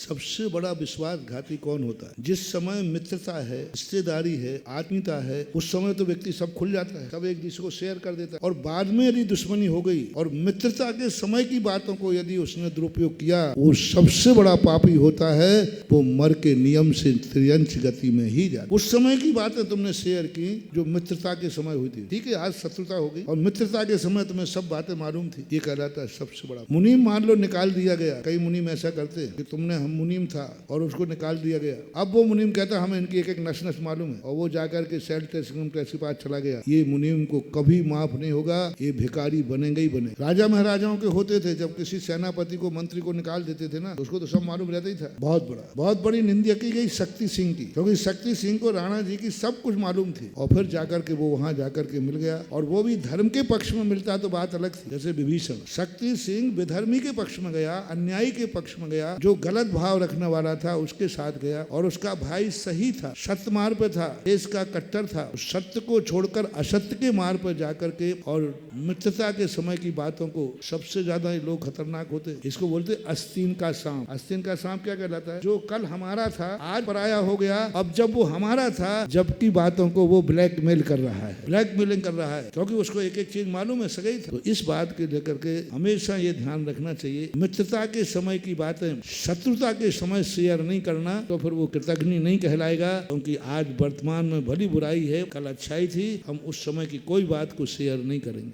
सबसे बड़ा विश्वासघाती कौन होता है? जिस समय मित्रता है, रिश्तेदारी है, आत्मीयता है, उस समय तो व्यक्ति सब खुल जाता है, सब एक दूसरे को शेयर कर देता है। और बाद में यदि दुश्मनी हो गई और मित्रता के समय की बातों को यदि उसने दुरुपयोग किया, वो सबसे बड़ा पापी होता है। वो मर के नियम से त्रियंश गति में ही जाता। उस समय की बातें तुमने शेयर की जो मित्रता के समय हुई थी, ठीक है, आज शत्रुता हो गई और मित्रता के समय तुम्हें सब बातें मालूम थी। ये कहलाता है सबसे बड़ा। मुनीम मान लो निकाल दिया गया, कई मुनीम ऐसा करते हैं कि तुमने हम मुनीम था और उसको निकाल दिया गया। अब वो मुनीम कहता हमें इनकी एक एक नस नस मालूम है, और वो जाकर के सेल्फ के पास चला गया। ये मुनीम को कभी माफ नहीं होगा, ये भिखारी बनेंगे ही बने। राजा महाराजाओं के होते थे, जब किसी सेनापति को मंत्री को निकाल देते थे ना, तो उसको तो सब मालूम रहता ही था। बहुत बड़ी निंदा की गई शक्ति सिंह की, क्योंकि शक्ति सिंह को राणा जी की सब कुछ मालूम थी। और फिर जाकर के वो वहां जाकर के मिल गया, और वो भी धर्म के पक्ष में मिलता तो बात अलग थी। जैसे विभीषण, शक्ति सिंह विधर्मी के पक्ष में गया, अन्यायी के पक्ष में गया, जो गलत भाव रखने वाला था उसके साथ गया। और उसका भाई सही था, सत्य मार्ग पे था, देश का कट्टर था, सत्य को छोड़कर असत्य के मार्ग पर जाकर के। और मित्रता के समय की बातों को सबसे ज्यादा लोग खतरनाक होते, इसको बोलते आस्तीन का सांप। आस्तीन का सांप क्या कहलाता है? जो कल हमारा था आज पराया हो गया, अब जब वो हमारा था जबकि बातों को वो ब्लैकमेल कर रहा है, ब्लैकमेलिंग कर रहा है, क्योंकि उसको एक एक चीज मालूम है, सही था। तो इस बात के लेकर के हमेशा ये ध्यान रखना चाहिए, मित्रता के समय की बातें शत्रुता के समय शेयर नहीं करना, तो फिर वो कृतघ्नि नहीं कहलाएगा। क्योंकि आज वर्तमान में भली बुराई है, कल अच्छाई थी, हम उस समय की कोई बात को शेयर नहीं करेंगे।